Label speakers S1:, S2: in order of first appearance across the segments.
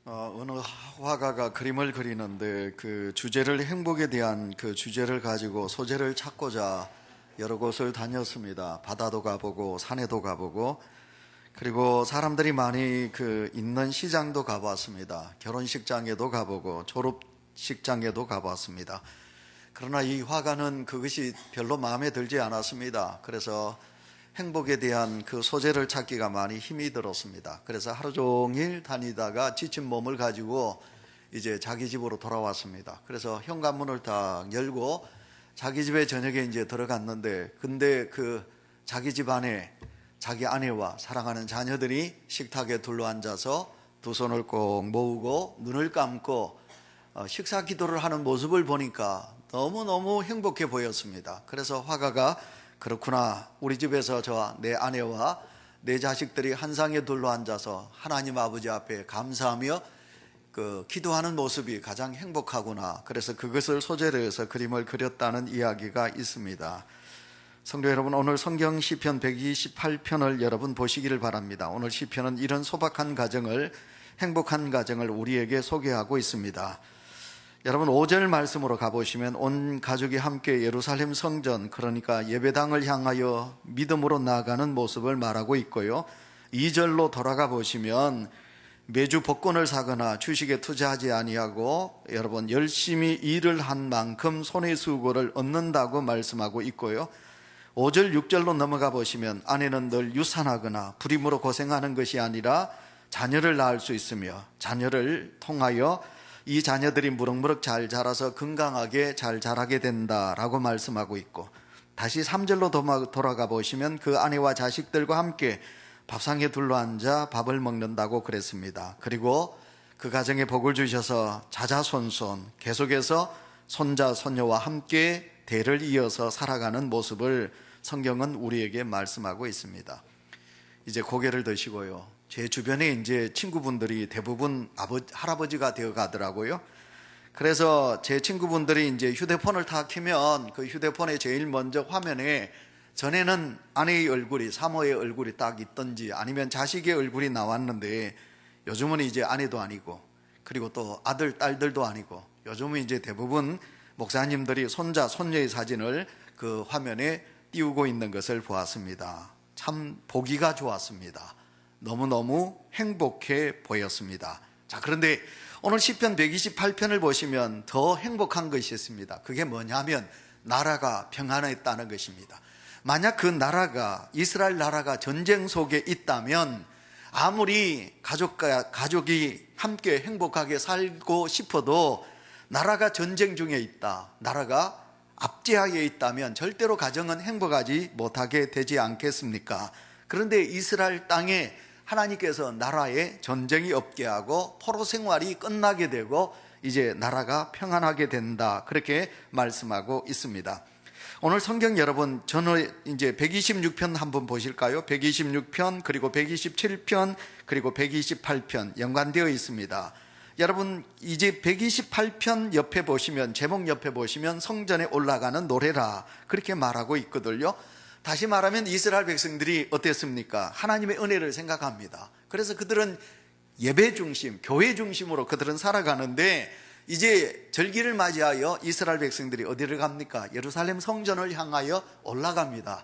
S1: 어느 화가가 그림을 그리는데 그 주제를 행복에 대한 그 주제를 가지고 소재를 찾고자 여러 곳을 다녔습니다. 바다도 가보고 산에도 가보고 그리고 사람들이 많이 있는 시장도 가봤습니다. 결혼식장에도 가보고 졸업식장에도 가봤습니다. 그러나 이 화가는 그것이 별로 마음에 들지 않았습니다. 그래서 행복에 대한 그 소재를 찾기가 많이 힘이 들었습니다. 그래서 하루 종일 다니다가 지친 몸을 가지고 이제 자기 집으로 돌아왔습니다. 그래서 현관문을 딱 열고 자기 집에 저녁에 이제 들어갔는데, 근데 그 자기 집 안에 자기 아내와 사랑하는 자녀들이 식탁에 둘러앉아서 두 손을 꼭 모으고 눈을 감고 식사 기도를 하는 모습을 보니까 너무너무 행복해 보였습니다. 그래서 화가가 그렇구나, 우리 집에서 저와 내 아내와 내 자식들이 한 상에 둘러앉아서 하나님 아버지 앞에 감사하며 기도하는 모습이 가장 행복하구나. 그래서 그것을 소재로 해서 그림을 그렸다는 이야기가 있습니다. 성도 여러분, 오늘 성경 시편 128편을 여러분 보시기를 바랍니다. 오늘 시편은 이런 소박한 가정을, 행복한 가정을 우리에게 소개하고 있습니다. 여러분 5절 말씀으로 가보시면 온 가족이 함께 예루살렘 성전, 그러니까 예배당을 향하여 믿음으로 나아가는 모습을 말하고 있고요. 2절로 돌아가 보시면 매주 복권을 사거나 주식에 투자하지 아니하고 여러분 열심히 일을 한 만큼 손해수고를 얻는다고 말씀하고 있고요. 5절 6절로 넘어가 보시면 아내는 늘 유산하거나 불임으로 고생하는 것이 아니라 자녀를 낳을 수 있으며 자녀를 통하여 이 자녀들이 무럭무럭 잘 자라서 건강하게 잘 자라게 된다라고 말씀하고 있고, 다시 3절로 돌아가 보시면 그 아내와 자식들과 함께 밥상에 둘러앉아 밥을 먹는다고 그랬습니다. 그리고 그 가정에 복을 주셔서 자자손손 계속해서 손자 손녀와 함께 대를 이어서 살아가는 모습을 성경은 우리에게 말씀하고 있습니다. 이제 고개를 드시고요. 제 주변에 이제 친구분들이 대부분 할아버지가 되어 가더라고요. 그래서 제 친구분들이 이제 휴대폰을 다 켜면 그 휴대폰에 제일 먼저 화면에 전에는 아내의 얼굴이, 사모의 얼굴이 딱 있던지 아니면 자식의 얼굴이 나왔는데 요즘은 이제 아내도 아니고 그리고 또 아들, 딸들도 아니고 요즘은 이제 대부분 목사님들이 손자, 손녀의 사진을 그 화면에 띄우고 있는 것을 보았습니다. 참 보기가 좋았습니다. 너무너무 행복해 보였습니다. 자, 그런데 오늘 시편 128편을 보시면 더 행복한 것이 있습니다. 그게 뭐냐면 나라가 평안했다는 것입니다. 만약 그 나라가, 이스라엘 나라가 전쟁 속에 있다면 아무리 가족이 함께 행복하게 살고 싶어도 나라가 전쟁 중에 있다, 나라가 압제하에 있다면 절대로 가정은 행복하지 못하게 되지 않겠습니까? 그런데 이스라엘 땅에 하나님께서 나라에 전쟁이 없게 하고 포로 생활이 끝나게 되고 이제 나라가 평안하게 된다, 그렇게 말씀하고 있습니다. 오늘 성경 여러분, 저는 이제 126편 한번 보실까요? 126편, 그리고 127편, 그리고 128편 연관되어 있습니다. 여러분 이제 128편 옆에 보시면, 제목 옆에 보시면 성전에 올라가는 노래라, 그렇게 말하고 있거든요. 다시 말하면 이스라엘 백성들이 어땠습니까? 하나님의 은혜를 생각합니다. 그래서 그들은 예배 중심, 교회 중심으로 그들은 살아가는데 이제 절기를 맞이하여 이스라엘 백성들이 어디를 갑니까? 예루살렘 성전을 향하여 올라갑니다.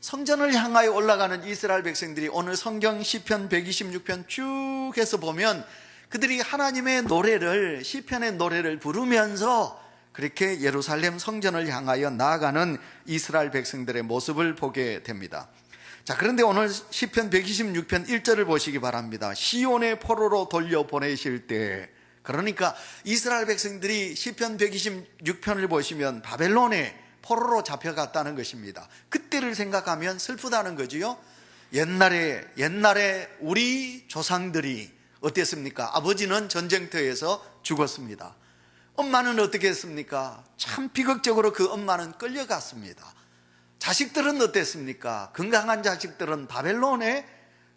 S1: 성전을 향하여 올라가는 이스라엘 백성들이 오늘 성경 시편 126편 쭉 해서 보면 그들이 하나님의 노래를, 시편의 노래를 부르면서 그렇게 예루살렘 성전을 향하여 나아가는 이스라엘 백성들의 모습을 보게 됩니다. 자, 그런데 오늘 시편 126편 1절을 보시기 바랍니다. 시온의 포로로 돌려보내실 때, 그러니까 이스라엘 백성들이 시편 126편을 보시면 바벨론에 포로로 잡혀갔다는 것입니다. 그때를 생각하면 슬프다는 거지요. 옛날에 우리 조상들이 어땠습니까? 아버지는 전쟁터에서 죽었습니다. 엄마는 어떻게 했습니까? 참 비극적으로 그 엄마는 끌려갔습니다. 자식들은 어땠습니까? 건강한 자식들은 바벨론의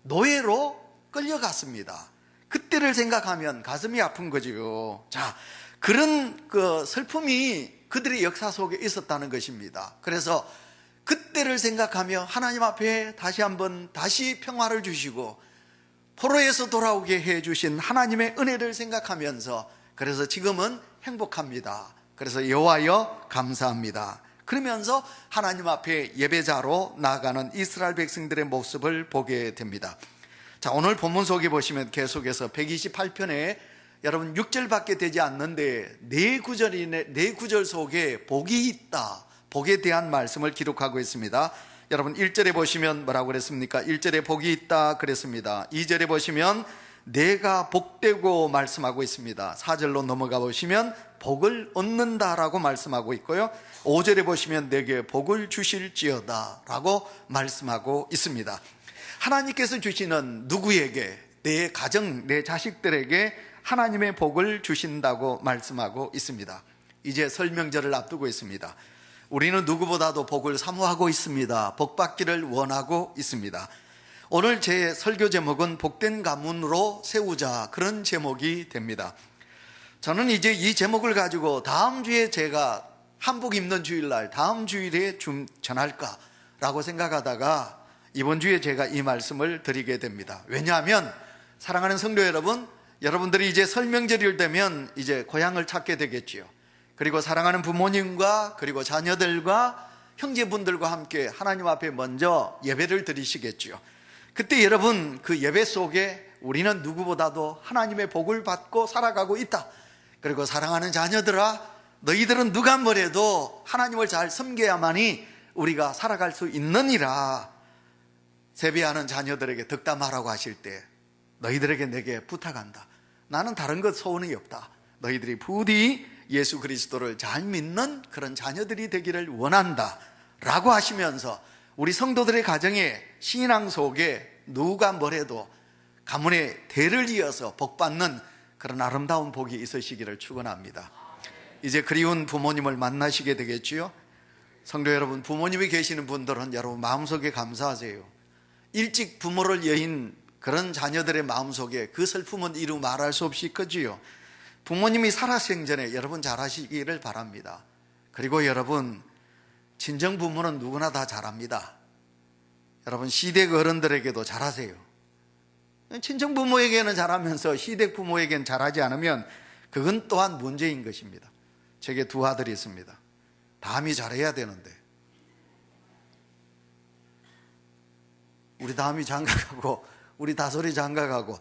S1: 노예로 끌려갔습니다. 그때를 생각하면 가슴이 아픈 거지요. 자, 그런 그 슬픔이 그들의 역사 속에 있었다는 것입니다. 그래서 그때를 생각하며 하나님 앞에 다시 한번 다시 평화를 주시고 포로에서 돌아오게 해주신 하나님의 은혜를 생각하면서 그래서 지금은 행복합니다. 그래서 여호와여 감사합니다. 그러면서 하나님 앞에 예배자로 나아가는 이스라엘 백성들의 모습을 보게 됩니다. 자, 오늘 본문 속에 보시면 계속해서 128편에 여러분 6절밖에 되지 않는데 네 구절 속에 복이 있다, 복에 대한 말씀을 기록하고 있습니다. 여러분 1절에 보시면 뭐라고 그랬습니까? 1절에 복이 있다 그랬습니다. 2절에 보시면 내가 복되고 말씀하고 있습니다. 4절로 넘어가 보시면 복을 얻는다라고 말씀하고 있고요. 5절에 보시면 내게 복을 주실지어다 라고 말씀하고 있습니다. 하나님께서 주시는 누구에게? 내 가정, 내 자식들에게 하나님의 복을 주신다고 말씀하고 있습니다. 이제 설명절을 앞두고 있습니다. 우리는 누구보다도 복을 사모하고 있습니다. 복 받기를 원하고 있습니다. 오늘 제 설교 제목은 복된 가문으로 세우자, 그런 제목이 됩니다. 저는 이제 이 제목을 가지고 다음 주에 제가 한복 입는 주일날 다음 주일에 좀 전할까라고 생각하다가 이번 주에 제가 이 말씀을 드리게 됩니다. 왜냐하면 사랑하는 성도 여러분, 여러분들이 이제 설명절이 되면 이제 고향을 찾게 되겠지요. 그리고 사랑하는 부모님과 그리고 자녀들과 형제분들과 함께 하나님 앞에 먼저 예배를 드리시겠지요. 그때 여러분 그 예배 속에 우리는 누구보다도 하나님의 복을 받고 살아가고 있다. 그리고 사랑하는 자녀들아, 너희들은 누가 뭐래도 하나님을 잘 섬겨야만이 우리가 살아갈 수 있느니라. 세배하는 자녀들에게 덕담하라고 하실 때 너희들에게 내게 부탁한다. 나는 다른 것 소원이 없다. 너희들이 부디 예수 그리스도를 잘 믿는 그런 자녀들이 되기를 원한다 라고 하시면서 우리 성도들의 가정에 신앙 속에 누가 뭐래도 가문의 대를 이어서 복받는 그런 아름다운 복이 있으시기를 축원합니다. 이제 그리운 부모님을 만나시게 되겠지요. 성도 여러분, 부모님이 계시는 분들은 여러분 마음속에 감사하세요. 일찍 부모를 여인 그런 자녀들의 마음속에 그 슬픔은 이루 말할 수 없이 크지요. 부모님이 살아생전에 여러분 잘하시기를 바랍니다. 그리고 여러분, 친정 부모는 누구나 다 잘합니다. 여러분 시댁 어른들에게도 잘하세요. 친정 부모에게는 잘하면서 시댁 부모에게는 잘하지 않으면 그건 또한 문제인 것입니다. 제게 두 아들이 있습니다. 다음이 잘해야 되는데 우리 다음이 장가가고 우리 다솔이 장가가고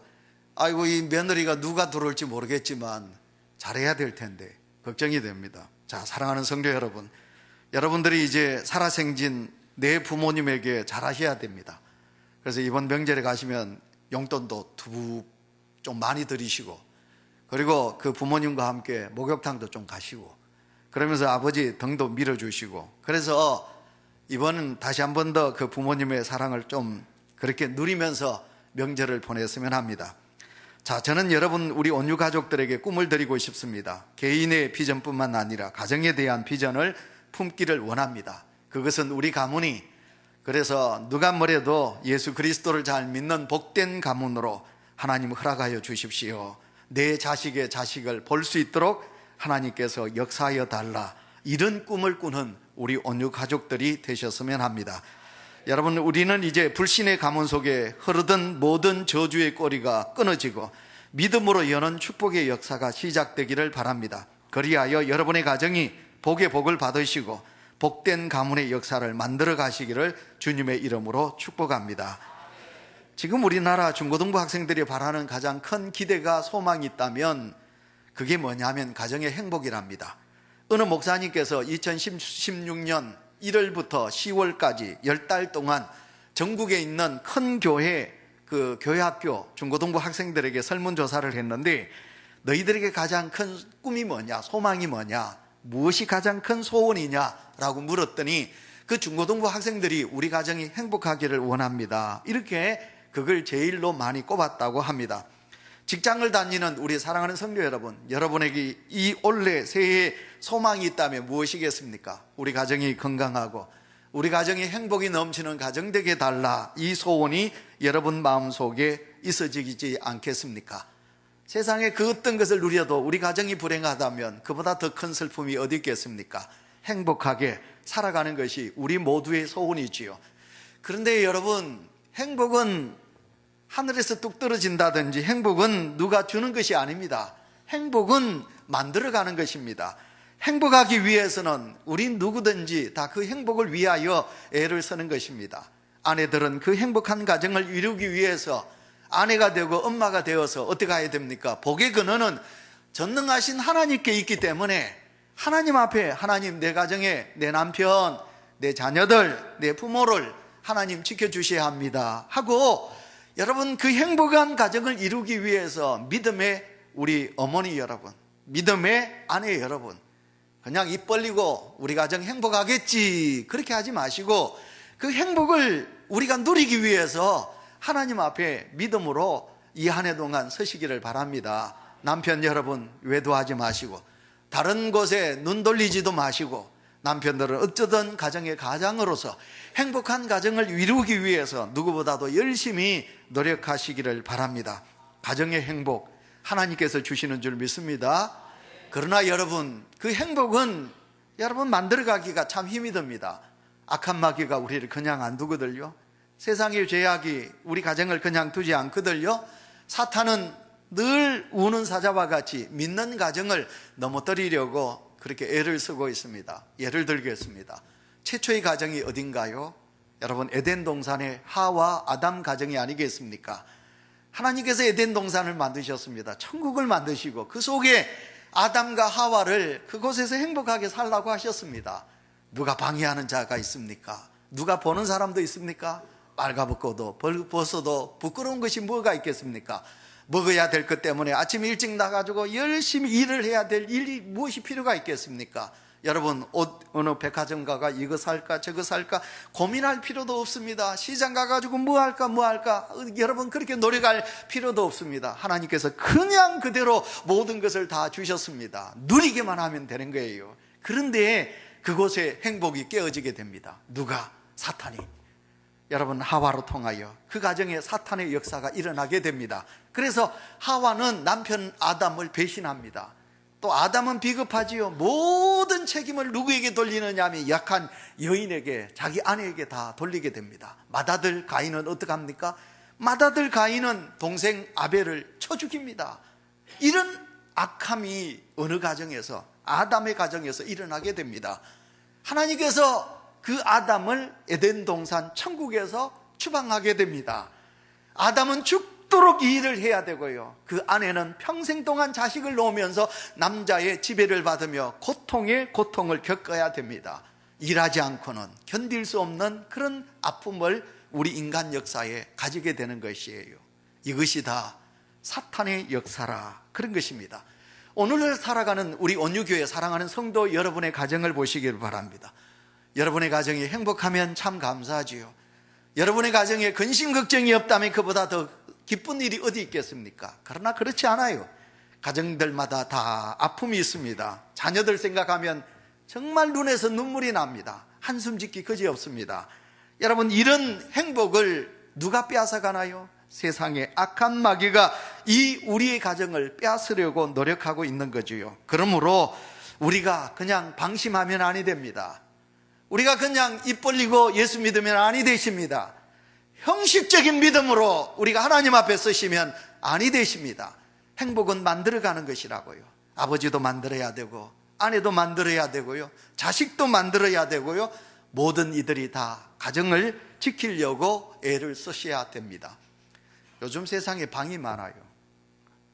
S1: 아이고 이 며느리가 누가 들어올지 모르겠지만 잘해야 될 텐데 걱정이 됩니다. 자, 사랑하는 성도 여러분, 여러분들이 이제 살아생진 내 부모님에게 잘하셔야 됩니다. 그래서 이번 명절에 가시면 용돈도 좀 많이 드리시고 그리고 그 부모님과 함께 목욕탕도 좀 가시고 그러면서 아버지 등도 밀어주시고 그래서 이번은 다시 한 번 더 그 부모님의 사랑을 좀 그렇게 누리면서 명절을 보냈으면 합니다. 자, 저는 여러분 우리 온유 가족들에게 꿈을 드리고 싶습니다. 개인의 비전뿐만 아니라 가정에 대한 비전을 품기를 원합니다. 그것은 우리 가문이 그래서 누가 뭐래도 예수 그리스도를 잘 믿는 복된 가문으로 하나님 허락하여 주십시오. 내 자식의 자식을 볼 수 있도록 하나님께서 역사하여 달라, 이런 꿈을 꾸는 우리 온유 가족들이 되셨으면 합니다. 여러분, 우리는 이제 불신의 가문 속에 흐르던 모든 저주의 꼬리가 끊어지고 믿음으로 여는 축복의 역사가 시작되기를 바랍니다. 그리하여 여러분의 가정이 복의 복을 받으시고 복된 가문의 역사를 만들어 가시기를 주님의 이름으로 축복합니다. 지금 우리나라 중고등부 학생들이 바라는 가장 큰 기대가 소망이 있다면 그게 뭐냐면 가정의 행복이랍니다. 어느 목사님께서 2016년 1월부터 10월까지 10달 동안 전국에 있는 큰 교회 그 교회학교 중고등부 학생들에게 설문조사를 했는데 너희들에게 가장 큰 꿈이 뭐냐, 소망이 뭐냐, 무엇이 가장 큰 소원이냐라고 물었더니 그 중고등부 학생들이 우리 가정이 행복하기를 원합니다, 이렇게 그걸 제일로 많이 꼽았다고 합니다. 직장을 다니는 우리 사랑하는 성도 여러분, 여러분에게 이 올해 새해 소망이 있다면 무엇이겠습니까? 우리 가정이 건강하고 우리 가정이 행복이 넘치는 가정 되게 달라, 이 소원이 여러분 마음속에 있어지지 않겠습니까? 세상에 그 어떤 것을 누려도 우리 가정이 불행하다면 그보다 더 큰 슬픔이 어디 있겠습니까? 행복하게 살아가는 것이 우리 모두의 소원이지요. 그런데 여러분, 행복은 하늘에서 뚝 떨어진다든지 행복은 누가 주는 것이 아닙니다. 행복은 만들어가는 것입니다. 행복하기 위해서는 우린 누구든지 다 그 행복을 위하여 애를 쓰는 것입니다. 아내들은 그 행복한 가정을 이루기 위해서 아내가 되고 엄마가 되어서 어떻게 해야 됩니까? 복의 근원은 전능하신 하나님께 있기 때문에 하나님 앞에, 하나님, 내 가정에 내 남편, 내 자녀들, 내 부모를 하나님 지켜주셔야 합니다 하고, 여러분, 그 행복한 가정을 이루기 위해서 믿음의 우리 어머니 여러분, 믿음의 아내 여러분, 그냥 입 벌리고 우리 가정 행복하겠지 그렇게 하지 마시고, 그 행복을 우리가 누리기 위해서 하나님 앞에 믿음으로 이 한 해 동안 서시기를 바랍니다. 남편 여러분, 외도하지 마시고 다른 곳에 눈 돌리지도 마시고, 남편들은 어쩌든 가정의 가장으로서 행복한 가정을 이루기 위해서 누구보다도 열심히 노력하시기를 바랍니다. 가정의 행복 하나님께서 주시는 줄 믿습니다. 그러나 여러분, 그 행복은 여러분 만들어가기가 참 힘이 듭니다. 악한 마귀가 우리를 그냥 안 두거든요. 세상의 죄악이 우리 가정을 그냥 두지 않거든요. 사탄은 늘 우는 사자와 같이 믿는 가정을 넘어뜨리려고 그렇게 애를 쓰고 있습니다. 예를 들겠습니다. 최초의 가정이 어딘가요? 여러분, 에덴 동산의 하와 아담 가정이 아니겠습니까? 하나님께서 에덴 동산을 만드셨습니다. 천국을 만드시고 그 속에 아담과 하와를 그곳에서 행복하게 살라고 하셨습니다. 누가 방해하는 자가 있습니까? 누가 보는 사람도 있습니까? 빨가벗고도 벗어도 부끄러운 것이 뭐가 있겠습니까? 먹어야 될 것 때문에 아침 일찍 나가지고 열심히 일을 해야 될 일이 무엇이 필요가 있겠습니까? 여러분, 옷 어느 백화점 가가 이거 살까 저거 살까 고민할 필요도 없습니다. 시장 가가지고 뭐 할까 여러분, 그렇게 노력할 필요도 없습니다. 하나님께서 그냥 그대로 모든 것을 다 주셨습니다. 누리기만 하면 되는 거예요. 그런데 그곳에 행복이 깨어지게 됩니다. 누가? 사탄이. 여러분, 하와로 통하여 그 가정에 사탄의 역사가 일어나게 됩니다. 그래서 하와는 남편 아담을 배신합니다. 또 아담은 비겁하지요. 모든 책임을 누구에게 돌리느냐 하면 약한 여인에게, 자기 아내에게 다 돌리게 됩니다. 맏아들 가인은 어떡합니까? 맏아들 가인은 동생 아벨을 쳐 죽입니다. 이런 악함이 어느 가정에서, 아담의 가정에서 일어나게 됩니다. 하나님께서 그 아담을 에덴 동산 천국에서 추방하게 됩니다. 아담은 죽도록 이 일을 해야 되고요, 그 아내는 평생 동안 자식을 놓으면서 남자의 지배를 받으며 고통에 고통을 겪어야 됩니다. 일하지 않고는 견딜 수 없는 그런 아픔을 우리 인간 역사에 가지게 되는 것이에요. 이것이 다 사탄의 역사라, 그런 것입니다. 오늘을 살아가는 우리 온유교회 사랑하는 성도 여러분의 가정을 보시길 바랍니다. 여러분의 가정이 행복하면 참 감사하지요. 여러분의 가정에 근심 걱정이 없다면 그보다 더 기쁜 일이 어디 있겠습니까? 그러나 그렇지 않아요. 가정들마다 다 아픔이 있습니다. 자녀들 생각하면 정말 눈에서 눈물이 납니다. 한숨 짓기 그지없습니다. 여러분, 이런 행복을 누가 빼앗아가나요? 세상의 악한 마귀가 이 우리의 가정을 빼앗으려고 노력하고 있는 거지요. 그러므로 우리가 그냥 방심하면 아니 됩니다. 우리가 그냥 입 벌리고 예수 믿으면 아니 되십니다. 형식적인 믿음으로 우리가 하나님 앞에 서시면 아니 되십니다. 행복은 만들어가는 것이라고요. 아버지도 만들어야 되고, 아내도 만들어야 되고요, 자식도 만들어야 되고요, 모든 이들이 다 가정을 지키려고 애를 쓰셔야 됩니다. 요즘 세상에 방이 많아요.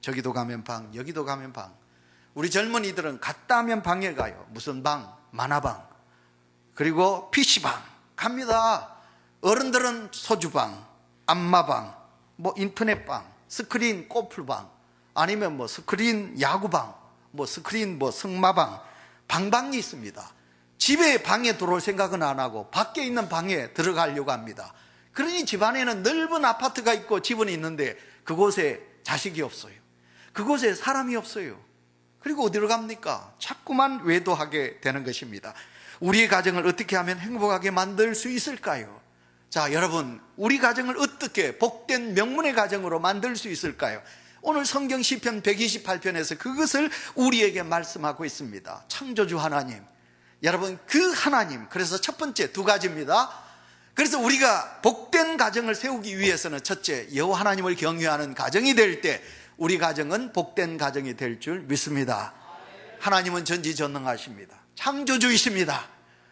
S1: 저기도 가면 방, 여기도 가면 방. 우리 젊은이들은 갔다 하면 방에 가요. 무슨 방? 만화방, 그리고 PC방 갑니다. 어른들은 소주방, 안마방, 뭐 인터넷방, 스크린 골프방, 아니면 뭐 스크린 야구방, 뭐 스크린 뭐 승마방, 방방이 있습니다. 집에 방에 들어올 생각은 안 하고 밖에 있는 방에 들어가려고 합니다. 그러니 집안에는 넓은 아파트가 있고 집은 있는데 그곳에 자식이 없어요. 그곳에 사람이 없어요. 그리고 어디로 갑니까? 자꾸만 외도하게 되는 것입니다. 우리의 가정을 어떻게 하면 행복하게 만들 수 있을까요? 자, 여러분, 우리 가정을 어떻게 복된 명문의 가정으로 만들 수 있을까요? 오늘 성경 시편 128편에서 그것을 우리에게 말씀하고 있습니다. 창조주 하나님, 여러분, 그 하나님, 그래서 첫 번째 두 가지입니다. 그래서 우리가 복된 가정을 세우기 위해서는 첫째, 여호와 하나님을 경외하는 가정이 될 때 우리 가정은 복된 가정이 될 줄 믿습니다. 하나님은 전지전능하십니다. 창조주이십니다.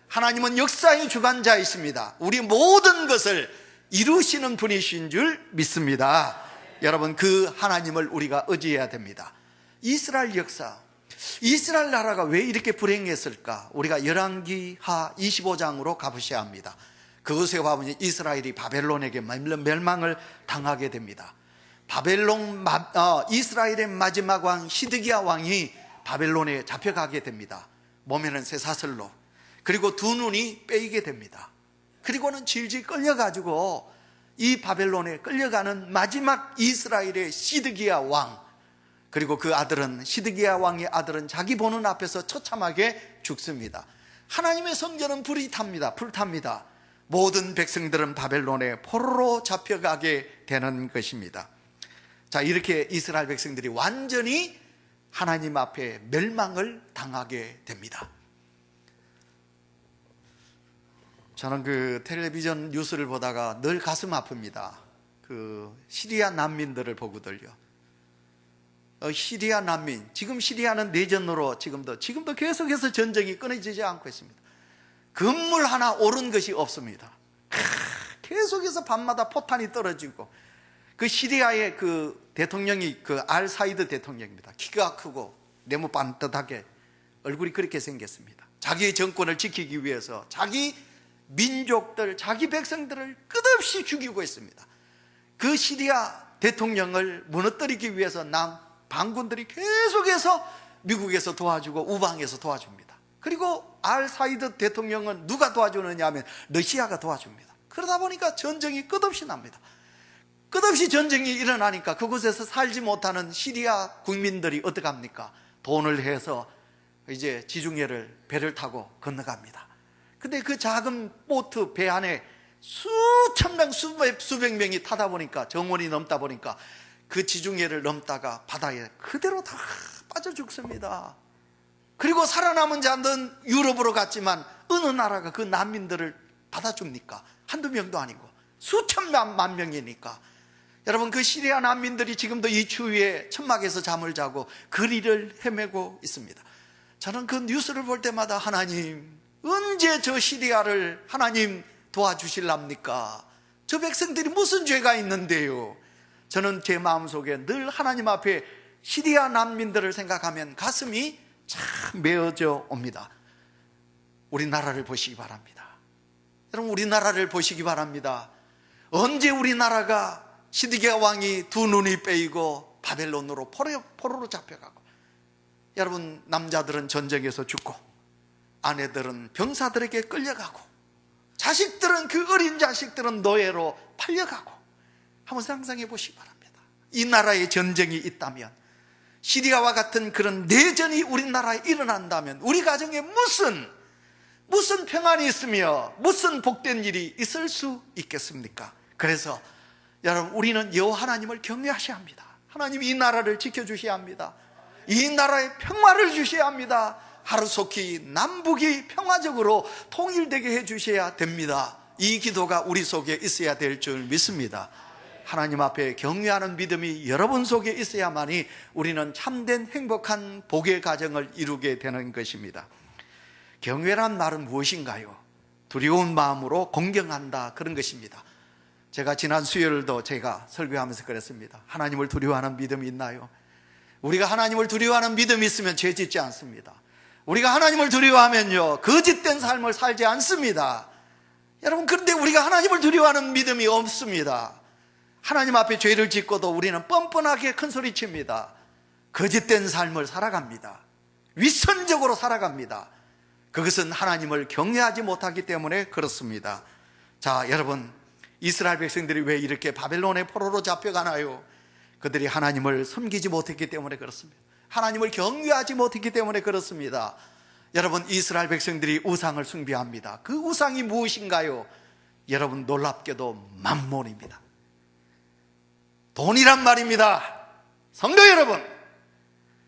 S1: 하나님은 역사의 주관자이십니다. 우리 모든 것을 이루시는 분이신 줄 믿습니다. 여러분, 그 하나님을 우리가 의지해야 됩니다. 이스라엘 역사, 이스라엘 나라가 왜 이렇게 불행했을까? 우리가 열왕기하 25장으로 가보셔야 합니다. 그것에 보면 이스라엘이 바벨론에게 멸망을 당하게 됩니다. 이스라엘의 마지막 왕 시드기야 왕이 바벨론에 잡혀가게 됩니다. 몸에는 쇠사슬로. 그리고 두 눈이 빼이게 됩니다. 그리고는 질질 끌려가지고 이 바벨론에 끌려가는 마지막 이스라엘의 시드기야 왕, 그리고 그 아들은, 시드기야 왕의 아들은 자기 보는 앞에서 처참하게 죽습니다. 하나님의 성전은 불이 탑니다. 불탑니다. 모든 백성들은 바벨론에 포로로 잡혀가게 되는 것입니다. 자, 이렇게 이스라엘 백성들이 완전히 하나님 앞에 멸망을 당하게 됩니다. 저는 그 텔레비전 뉴스를 보다가 늘 가슴 아픕니다. 그 시리아 난민들을 보거든요. 시리아 난민, 지금 시리아는 내전으로 지금도 계속해서 전쟁이 끊어지지 않고 있습니다. 건물 하나 오른 것이 없습니다. 계속해서 밤마다 포탄이 떨어지고, 그 시리아의 그 대통령이 그 알 사이드 대통령입니다. 키가 크고 네모 반듯하게 얼굴이 그렇게 생겼습니다. 자기의 정권을 지키기 위해서 자기 민족들, 자기 백성들을 끝없이 죽이고 있습니다. 그 시리아 대통령을 무너뜨리기 위해서 반군들이 계속해서 미국에서 도와주고 우방에서 도와줍니다. 그리고 알 사이드 대통령은 누가 도와주느냐 하면 러시아가 도와줍니다. 그러다 보니까 전쟁이 끝없이 납니다. 끝없이 전쟁이 일어나니까 그곳에서 살지 못하는 시리아 국민들이 어떡합니까? 돈을 해서 이제 지중해를 배를 타고 건너갑니다. 근데 그 작은 보트 배 안에 수천 명, 수백 명이 타다 보니까, 정원이 넘다 보니까 그 지중해를 넘다가 바다에 그대로 다 빠져 죽습니다. 그리고 살아남은 자는 유럽으로 갔지만 어느 나라가 그 난민들을 받아줍니까? 한두 명도 아니고 수천만 명이니까. 여러분, 그 시리아 난민들이 지금도 이 추위에 천막에서 잠을 자고 거리를 헤매고 있습니다. 저는 그 뉴스를 볼 때마다 하나님, 언제 저 시리아를 하나님 도와주실랍니까? 저 백성들이 무슨 죄가 있는데요? 저는 제 마음속에 늘 하나님 앞에 시리아 난민들을 생각하면 가슴이 참 메어져 옵니다. 우리나라를 보시기 바랍니다. 여러분, 우리나라를 보시기 바랍니다. 언제 우리나라가 시드기야 왕이 두 눈이 빼이고 바벨론으로 포로로 잡혀가고, 여러분, 남자들은 전쟁에서 죽고 아내들은 병사들에게 끌려가고 자식들은, 그 어린 자식들은 노예로 팔려가고, 한번 상상해 보시기 바랍니다. 이 나라에 전쟁이 있다면, 시리아와 같은 그런 내전이 우리나라에 일어난다면 우리 가정에 무슨 평안이 있으며 무슨 복된 일이 있을 수 있겠습니까? 그래서 여러분, 우리는 여호와 하나님을 경외하셔야 합니다. 하나님이 이 나라를 지켜주셔야 합니다. 이 나라에 평화를 주셔야 합니다. 하루속히 남북이 평화적으로 통일되게 해주셔야 됩니다. 이 기도가 우리 속에 있어야 될 줄 믿습니다. 하나님 앞에 경외하는 믿음이 여러분 속에 있어야만이 우리는 참된 행복한 복의 가정을 이루게 되는 것입니다. 경외란 말은 무엇인가요? 두려운 마음으로 공경한다, 그런 것입니다. 제가 지난 수요일도 제가 설교하면서 그랬습니다. 하나님을 두려워하는 믿음이 있나요? 우리가 하나님을 두려워하는 믿음이 있으면 죄 짓지 않습니다. 우리가 하나님을 두려워하면요, 거짓된 삶을 살지 않습니다. 여러분, 그런데 우리가 하나님을 두려워하는 믿음이 없습니다. 하나님 앞에 죄를 짓고도 우리는 뻔뻔하게 큰 소리칩니다. 거짓된 삶을 살아갑니다. 위선적으로 살아갑니다. 그것은 하나님을 경외하지 못하기 때문에 그렇습니다. 자, 여러분, 이스라엘 백성들이 왜 이렇게 바벨론의 포로로 잡혀가나요? 그들이 하나님을 섬기지 못했기 때문에 그렇습니다. 하나님을 경외하지 못했기 때문에 그렇습니다. 여러분, 이스라엘 백성들이 우상을 숭배합니다. 그 우상이 무엇인가요? 여러분, 놀랍게도 만몬입니다. 돈이란 말입니다. 성도 여러분,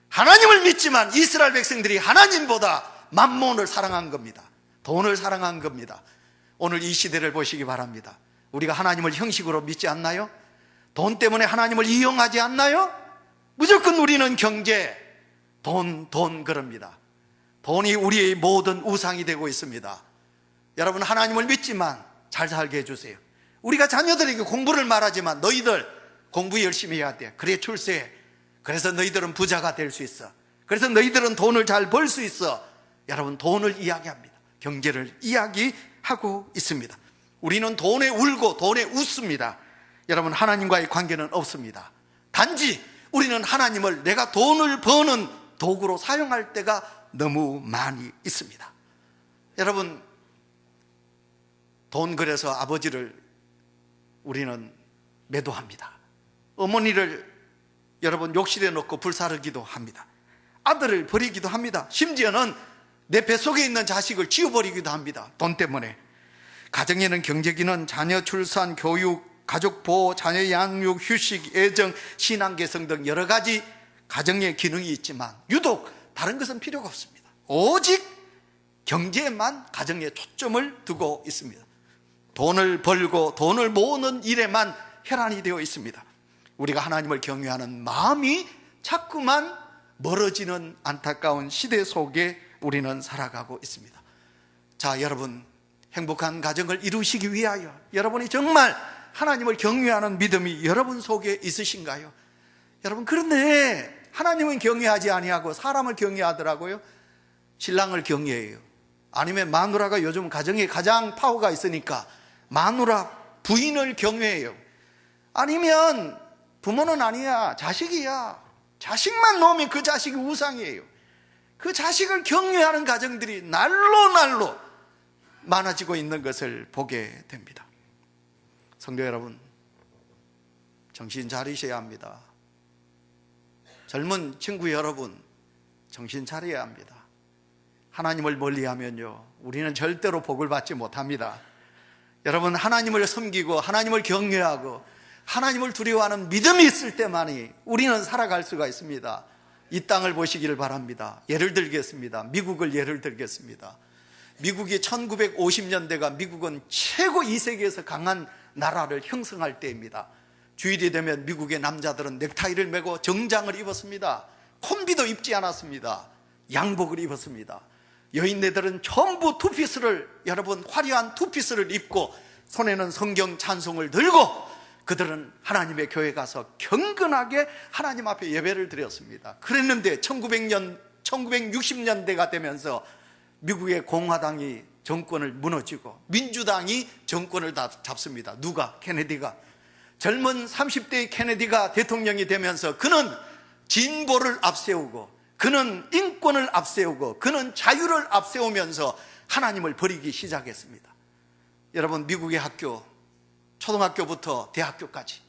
S1: 하나님을 믿지만 이스라엘 백성들이 하나님보다 만몬을 사랑한 겁니다. 돈을 사랑한 겁니다. 오늘 이 시대를 보시기 바랍니다. 우리가 하나님을 형식으로 믿지 않나요? 돈 때문에 하나님을 이용하지 않나요? 무조건 우리는 경제, 돈 그럽니다. 돈이 우리의 모든 우상이 되고 있습니다. 여러분, 하나님을 믿지만 잘 살게 해주세요. 우리가 자녀들에게 공부를 말하지만 너희들 공부 열심히 해야 돼. 그래 출세해. 그래서 너희들은 부자가 될 수 있어. 그래서 너희들은 돈을 잘 벌 수 있어. 여러분, 돈을 이야기합니다. 경제를 이야기하고 있습니다. 우리는 돈에 울고 돈에 웃습니다. 여러분, 하나님과의 관계는 없습니다. 단지 우리는 하나님을 내가 돈을 버는 도구로 사용할 때가 너무 많이 있습니다. 여러분, 돈 그래서 아버지를 우리는 매도합니다. 어머니를 여러분 욕실에 넣고 불사르기도 합니다. 아들을 버리기도 합니다. 심지어는 내 뱃속에 있는 자식을 지워버리기도 합니다. 돈 때문에. 가정에는 경제기는 자녀 출산, 교육, 가족 보호, 자녀 양육, 휴식, 애정, 신앙 개성 등 여러 가지 가정의 기능이 있지만 유독 다른 것은 필요가 없습니다. 오직 경제에만 가정에 초점을 두고 있습니다. 돈을 벌고 돈을 모으는 일에만 혈안이 되어 있습니다. 우리가 하나님을 경외하는 마음이 자꾸만 멀어지는 안타까운 시대 속에 우리는 살아가고 있습니다. 자, 여러분, 행복한 가정을 이루시기 위하여 여러분이 정말 하나님을 경외하는 믿음이 여러분 속에 있으신가요? 여러분, 그런데 하나님은 경외하지 아니하고 사람을 경외하더라고요. 신랑을 경외해요. 아니면 마누라가 요즘 가정에 가장 파워가 있으니까 마누라, 부인을 경외해요. 아니면 부모는 아니야, 자식이야. 자식만 놓으면 그 자식이 우상이에요. 그 자식을 경외하는 가정들이 날로 많아지고 있는 것을 보게 됩니다. 성도 여러분, 정신 차리셔야 합니다. 젊은 친구 여러분, 정신 차려야 합니다. 하나님을 멀리하면요, 우리는 절대로 복을 받지 못합니다. 여러분, 하나님을 섬기고 하나님을 경외하고 하나님을 두려워하는 믿음이 있을 때만이 우리는 살아갈 수가 있습니다. 이 땅을 보시기를 바랍니다. 예를 들겠습니다. 미국을 예를 들겠습니다. 미국이 1950년대가 미국은 최고 이 세계에서 강한 나라를 형성할 때입니다. 주일이 되면 미국의 남자들은 넥타이를 메고 정장을 입었습니다. 콤비도 입지 않았습니다. 양복을 입었습니다. 여인네들은 전부 투피스를, 여러분, 화려한 투피스를 입고 손에는 성경 찬송을 들고 그들은 하나님의 교회 가서 경건하게 하나님 앞에 예배를 드렸습니다. 그랬는데 1960년대가 되면서 미국의 공화당이 정권을 무너지고 민주당이 정권을 다 잡습니다. 누가? 케네디가. 젊은 30대의 케네디가 대통령이 되면서 그는 진보를 앞세우고 그는 인권을 앞세우고 그는 자유를 앞세우면서 하나님을 버리기 시작했습니다. 여러분, 미국의 학교, 초등학교부터 대학교까지,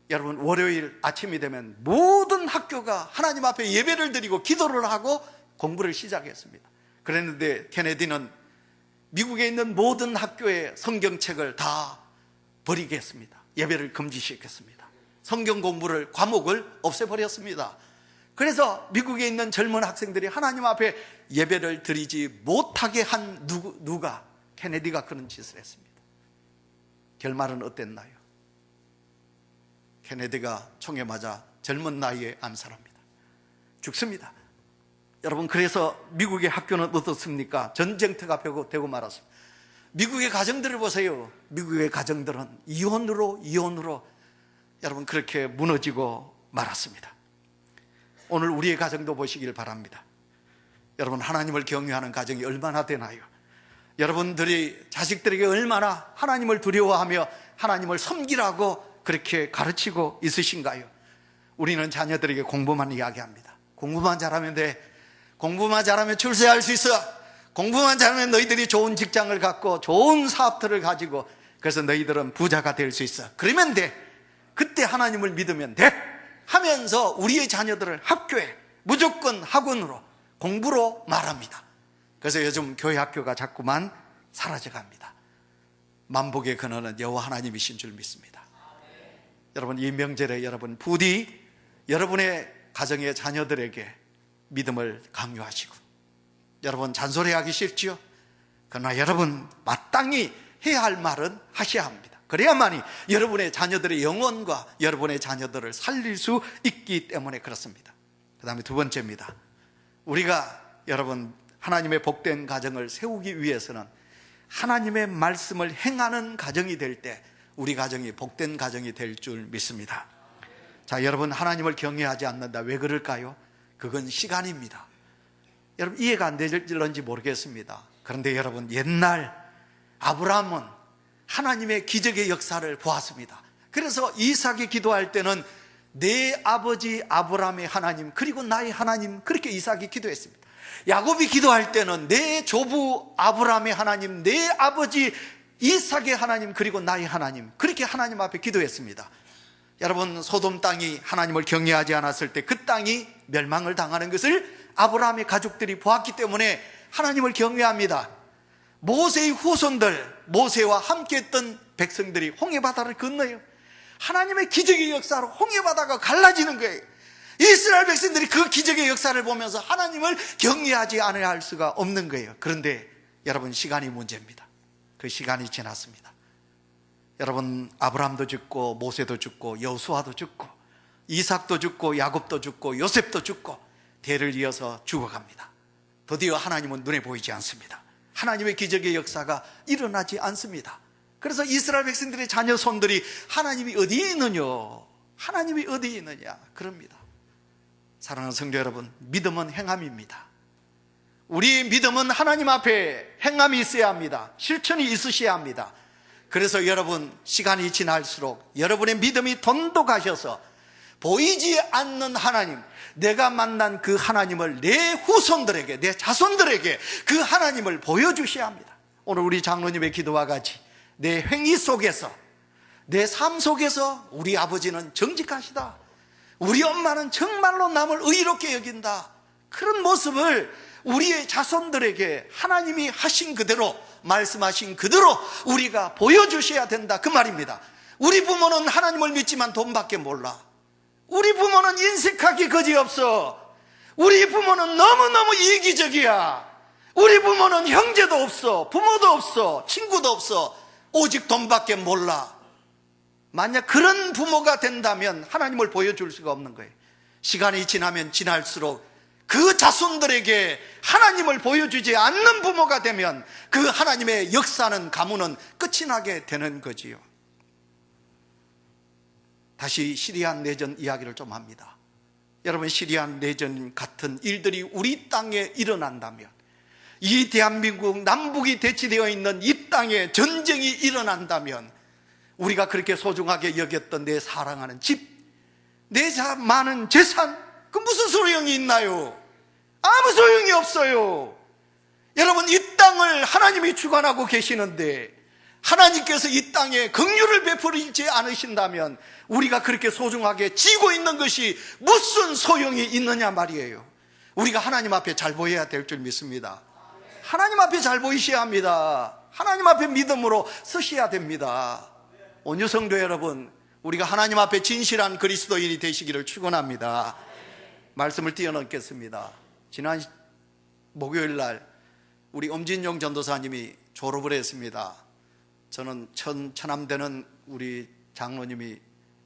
S1: 여러분, 월요일 아침이 되면 모든 학교가 하나님 앞에 예배를 드리고 기도를 하고 공부를 시작했습니다. 그랬는데 케네디는 미국에 있는 모든 학교의 성경책을 다 버리게 했습니다. 예배를 금지시켰습니다. 성경 공부를, 과목을 없애버렸습니다. 그래서 미국에 있는 젊은 학생들이 하나님 앞에 예배를 드리지 못하게 한 누가? 케네디가 그런 짓을 했습니다. 결말은 어땠나요? 케네디가 총에 맞아 젊은 나이에 암살합니다. 죽습니다. 여러분, 그래서 미국의 학교는 어떻습니까? 전쟁터가 되고 말았습니다. 미국의 가정들을 보세요. 미국의 가정들은 이혼으로 여러분, 그렇게 무너지고 말았습니다. 오늘 우리의 가정도 보시길 바랍니다. 여러분, 하나님을 경외하는 가정이 얼마나 되나요? 여러분들이 자식들에게 얼마나 하나님을 두려워하며 하나님을 섬기라고 그렇게 가르치고 있으신가요? 우리는 자녀들에게 공부만 이야기합니다. 공부만 잘하면 돼. 공부만 잘하면 출세할 수 있어. 공부만 잘하면 너희들이 좋은 직장을 갖고 좋은 사업들을 가지고 그래서 너희들은 부자가 될 수 있어. 그러면 돼. 그때 하나님을 믿으면 돼 하면서 우리의 자녀들을 학교에 무조건 학원으로, 공부로 말합니다. 그래서 요즘 교회 학교가 자꾸만 사라져갑니다. 만복의 근원은 여호와 하나님이신 줄 믿습니다. 여러분, 이 명절에 여러분 부디 여러분의 가정의 자녀들에게 믿음을 강요하시고, 여러분 잔소리하기 싫지요? 그러나 여러분 마땅히 해야 할 말은 하셔야 합니다. 그래야만이 여러분의 자녀들의 영혼과 여러분의 자녀들을 살릴 수 있기 때문에 그렇습니다. 그 다음에 두 번째입니다. 우리가 여러분 하나님의 복된 가정을 세우기 위해서는 하나님의 말씀을 행하는 가정이 될 때 우리 가정이 복된 가정이 될 줄 믿습니다. 자, 여러분 하나님을 경외하지 않는다. 왜 그럴까요? 그건 시간입니다. 여러분 이해가 안 되는지 모르겠습니다. 그런데 여러분 옛날 아브라함은 하나님의 기적의 역사를 보았습니다. 그래서 이삭이 기도할 때는 내 아버지 아브라함의 하나님 그리고 나의 하나님, 그렇게 이삭이 기도했습니다. 야곱이 기도할 때는 내 조부 아브라함의 하나님, 내 아버지 이삭의 하나님 그리고 나의 하나님, 그렇게 하나님 앞에 기도했습니다. 여러분 소돔 땅이 하나님을 경외하지 않았을 때 그 땅이 멸망을 당하는 것을 아브라함의 가족들이 보았기 때문에 하나님을 경외합니다. 모세의 후손들, 모세와 함께했던 백성들이 홍해바다를 건너요. 하나님의 기적의 역사로 홍해바다가 갈라지는 거예요. 이스라엘 백성들이 그 기적의 역사를 보면서 하나님을 경외하지 않아야 할 수가 없는 거예요. 그런데 여러분 시간이 문제입니다. 그 시간이 지났습니다. 여러분 아브라함도 죽고 모세도 죽고 여호수아도 죽고 이삭도 죽고 야곱도 죽고 요셉도 죽고 대를 이어서 죽어갑니다. 드디어 하나님은 눈에 보이지 않습니다. 하나님의 기적의 역사가 일어나지 않습니다. 그래서 이스라엘 백성들의 자녀 손들이 하나님이 어디에 있느냐, 하나님이 어디에 있느냐 그럽니다. 사랑하는 성도 여러분, 믿음은 행함입니다. 우리의 믿음은 하나님 앞에 행함이 있어야 합니다. 실천이 있으셔야 합니다. 그래서 여러분 시간이 지날수록 여러분의 믿음이 돈독하셔서 보이지 않는 하나님, 내가 만난 그 하나님을 내 후손들에게, 내 자손들에게 그 하나님을 보여주셔야 합니다. 오늘 우리 장로님의 기도와 같이 내 행위 속에서, 내 삶 속에서 우리 아버지는 정직하시다, 우리 엄마는 정말로 남을 의롭게 여긴다, 그런 모습을 우리의 자손들에게 하나님이 하신 그대로, 말씀하신 그대로 우리가 보여주셔야 된다, 그 말입니다. 우리 부모는 하나님을 믿지만 돈밖에 몰라. 우리 부모는 인색하기 거지없어. 우리 부모는 너무너무 이기적이야. 우리 부모는 형제도 없어, 부모도 없어, 친구도 없어, 오직 돈밖에 몰라. 만약 그런 부모가 된다면 하나님을 보여줄 수가 없는 거예요. 시간이 지나면 지날수록 그 자손들에게 하나님을 보여주지 않는 부모가 되면 그 하나님의 역사는, 가문은 끝이 나게 되는 거지요. 다시 시리안 내전 이야기를 좀 합니다. 여러분 시리안 내전 같은 일들이 우리 땅에 일어난다면, 이 대한민국 남북이 대치되어 있는 이 땅에 전쟁이 일어난다면 우리가 그렇게 소중하게 여겼던 내 사랑하는 집, 내 많은 재산, 그 무슨 소용이 있나요? 아무 소용이 없어요. 여러분 이 땅을 하나님이 주관하고 계시는데 하나님께서 이 땅에 긍휼을 베풀지 않으신다면 우리가 그렇게 소중하게 지고 있는 것이 무슨 소용이 있느냐 말이에요. 우리가 하나님 앞에 잘 보여야 될 줄 믿습니다. 하나님 앞에 잘 보이셔야 합니다. 하나님 앞에 믿음으로 서셔야 됩니다. 온유 성도 여러분, 우리가 하나님 앞에 진실한 그리스도인이 되시기를 축원합니다. 말씀을 뛰어넘겠습니다. 지난 목요일 날 우리 엄진용 전도사님이 졸업을 했습니다. 저는 천남대는 우리 장로님이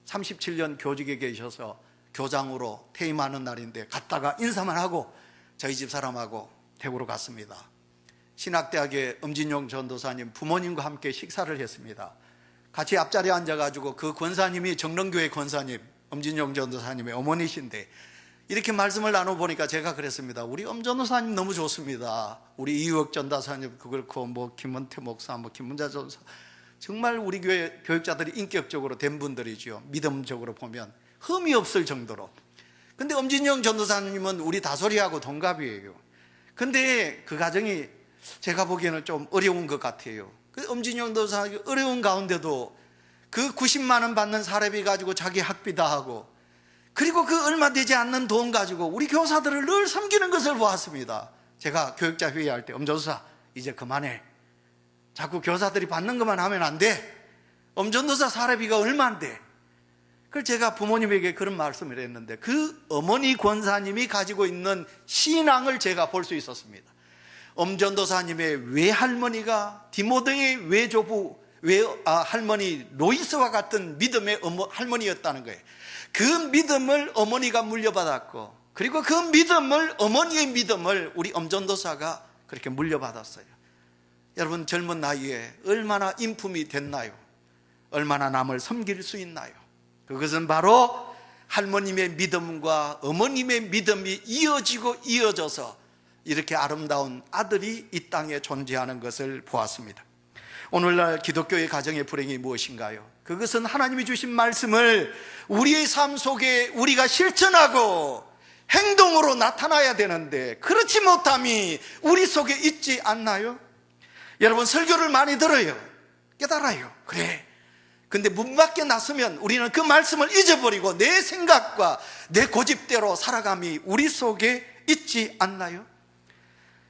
S1: 37년 교직에 계셔서 교장으로 퇴임하는 날인데 갔다가 인사만 하고 저희 집 사람하고 대구로 갔습니다. 신학대학의 엄진용 전도사님 부모님과 함께 식사를 했습니다. 같이 앞자리에 앉아가지고 그 권사님이 정릉교회 권사님, 엄진용 전도사님의 어머니신데 이렇게 말씀을 나눠보니까 제가 그랬습니다. 우리 엄 전도사님 너무 좋습니다. 우리 이유혁 전도사님 그렇고 뭐 김원태 목사, 뭐 김문자 전도사, 정말 우리 교회 교육자들이 인격적으로 된 분들이죠. 믿음적으로 보면 흠이 없을 정도로. 근데 엄진영 전도사님은 우리 다솔이하고 동갑이에요. 근데 그 가정이 제가 보기에는 좀 어려운 것 같아요. 그 엄진영 전도사 어려운 가운데도 그 90만 원 받는 사례비 가지고 자기 학비 다 하고, 그리고 그 얼마 되지 않는 돈 가지고 우리 교사들을 늘 섬기는 것을 보았습니다. 제가 교육자 회의할 때 엄전도사 이제 그만해. 자꾸 교사들이 받는 것만 하면 안 돼. 엄전도사 사례비가 얼마인데. 그걸 제가 부모님에게 그런 말씀을 했는데 그 어머니 권사님이 가지고 있는 신앙을 제가 볼 수 있었습니다.
S2: 엄전도사님의 외할머니가 디모데의 외조부 할머니 로이스와 같은 믿음의 할머니였다는 거예요. 그 믿음을 어머니가 물려받았고, 그리고 그 믿음을, 어머니의 믿음을 우리 엄전도사가 그렇게 물려받았어요. 여러분, 젊은 나이에 얼마나 인품이 됐나요? 얼마나 남을 섬길 수 있나요? 그것은 바로 할머님의 믿음과 어머님의 믿음이 이어지고 이어져서 이렇게 아름다운 아들이 이 땅에 존재하는 것을 보았습니다. 오늘날 기독교의 가정의 불행이 무엇인가요? 그것은 하나님이 주신 말씀을 우리의 삶 속에 우리가 실천하고 행동으로 나타나야 되는데, 그렇지 못함이 우리 속에 있지 않나요? 여러분, 설교를 많이 들어요. 깨달아요. 그래. 근데 문 밖에 나서면 우리는 그 말씀을 잊어버리고 내 생각과 내 고집대로 살아감이 우리 속에 있지 않나요?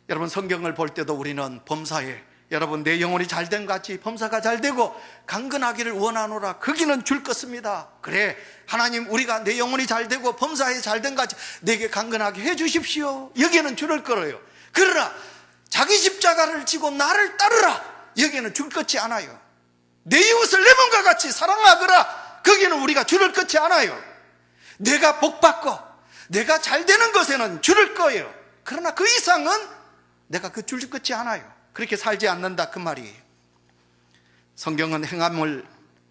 S2: 여러분, 성경을 볼 때도 우리는 범사에, 여러분, 내 영혼이 잘된 같이 범사가 잘되고 강건하기를 원하노라. 거기는 줄 것입니다. 그래, 하나님, 우리가 내 영혼이 잘되고 범사에 잘된 같이 내게 강건하게 해주십시오. 여기에는 줄을 걸어요. 그러나 자기 십자가를 지고 나를 따르라, 여기에는 줄 것이 않아요. 내 이웃을 내 몸과 같이 사랑하거라, 거기에는 우리가 줄을 끊지 않아요. 내가 복받고 내가 잘되는 것에는 줄을 꺼요. 그러나 그 이상은 내가 그 줄을 끊지 않아요. 그렇게 살지 않는다, 그 말이에요. 성경은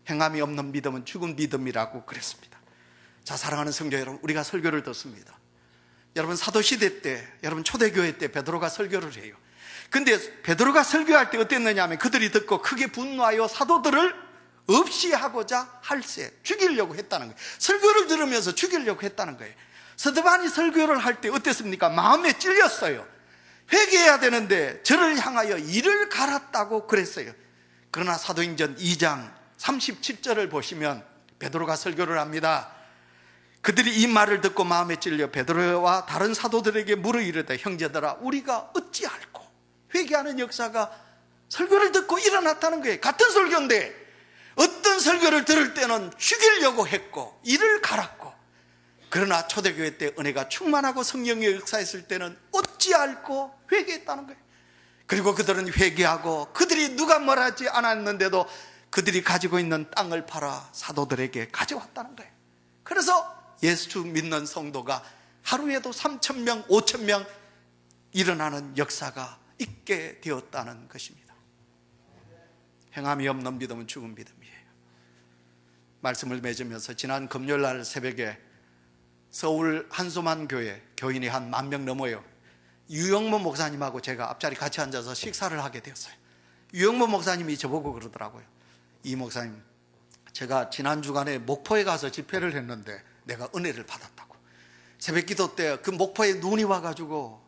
S2: 행함이 없는 믿음은 죽은 믿음이라고 그랬습니다. 자, 사랑하는 성도 여러분, 우리가 설교를 듣습니다. 여러분, 사도시대 때, 여러분, 초대교회 때 베드로가 설교를 해요. 근데 베드로가 설교할 때 어땠느냐 하면, 그들이 듣고 크게 분노하여 사도들을 없이 하고자 할세, 죽이려고 했다는 거예요. 설교를 들으면서 죽이려고 했다는 거예요. 스데반이 설교를 할 때 어땠습니까? 마음에 찔렸어요. 회개해야 되는데 저를 향하여 이를 갈았다고 그랬어요. 그러나 사도행전 2장 37절을 보시면 베드로가 설교를 합니다. 그들이 이 말을 듣고 마음에 찔려 베드로와 다른 사도들에게 물어 이르되, 형제들아, 우리가 어찌할꼬? 회개하는 역사가 설교를 듣고 일어났다는 거예요. 같은 설교인데 어떤 설교를 들을 때는 죽이려고 했고 이를 갈았고, 그러나 초대교회 때 은혜가 충만하고 성령의 역사했을 때는 어찌할꼬? 회개했다는 거예요. 그리고 그들은 회개하고, 그들이 누가 말하지 않았는데도 그들이 가지고 있는 땅을 팔아 사도들에게 가져왔다는 거예요. 그래서 예수 믿는 성도가 하루에도 3,000명, 5,000명 일어나는 역사가 있게 되었다는 것입니다. 행함이 없는 믿음은 죽은 믿음이에요. 말씀을 맺으면서 지난 금요일날 새벽에 서울 한소만 교회 교인이 한 10,000명 넘어요. 유영모 목사님하고 제가 앞자리 같이 앉아서 식사를 하게 되었어요. 유영모 목사님이 저보고 그러더라고요. 이 목사님, 제가 지난 주간에 목포에 가서 집회를 했는데 내가 은혜를 받았다고. 새벽 기도 때 그 목포에 눈이 와가지고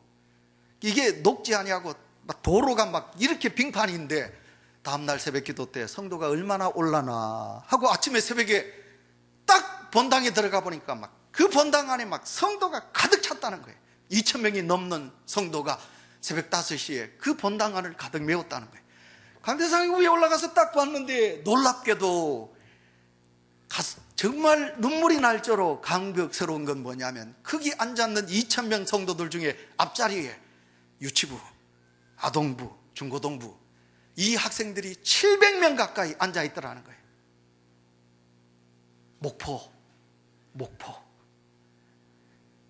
S2: 이게 녹지 아니하고 막 도로가 막 이렇게 빙판인데, 다음날 새벽 기도 때 성도가 얼마나 올라나 하고 아침에 새벽에 딱 본당에 들어가 보니까 막 그 본당 안에 막 성도가 가득 찼다는 거예요. 2,000명이 넘는 성도가 새벽 5시에 그 본당 안을 가득 메웠다는 거예요. 강대상 위에 올라가서 딱 봤는데 놀랍게도 정말 눈물이 날 정도로 감격스러운 건 뭐냐면, 거기 앉아있는 2,000명 성도들 중에 앞자리에 유치부, 아동부, 중고등부 이 학생들이 700명 가까이 앉아있더라는 거예요. 목포.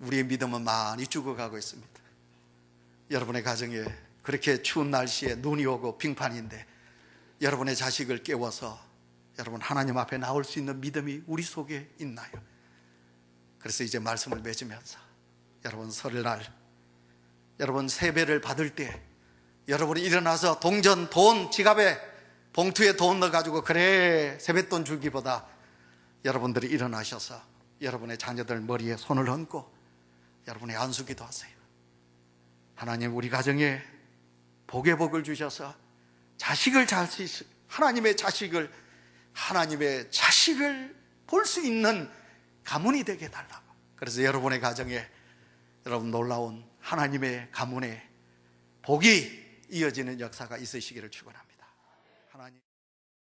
S2: 우리의 믿음은 많이 죽어가고 있습니다. 여러분의 가정에 그렇게 추운 날씨에 눈이 오고 빙판인데 여러분의 자식을 깨워서 여러분 하나님 앞에 나올 수 있는 믿음이 우리 속에 있나요? 그래서 이제 말씀을 맺으면서, 여러분 설날, 여러분 세배를 받을 때 여러분이 일어나서 동전, 돈, 지갑에 봉투에 돈 넣어가지고 그래 세뱃돈 주기보다 여러분들이 일어나셔서 여러분의 자녀들 머리에 손을 얹고 여러분의 안수기도 하세요. 하나님, 우리 가정에 복의 복을 주셔서 자식을 하나님의 자식을 볼 수 있는 가문이 되게 해달라고. 그래서 여러분의 가정에 여러분 놀라운 하나님의 가문에 복이 이어지는 역사가 있으시기를 축원합니다. 하나님.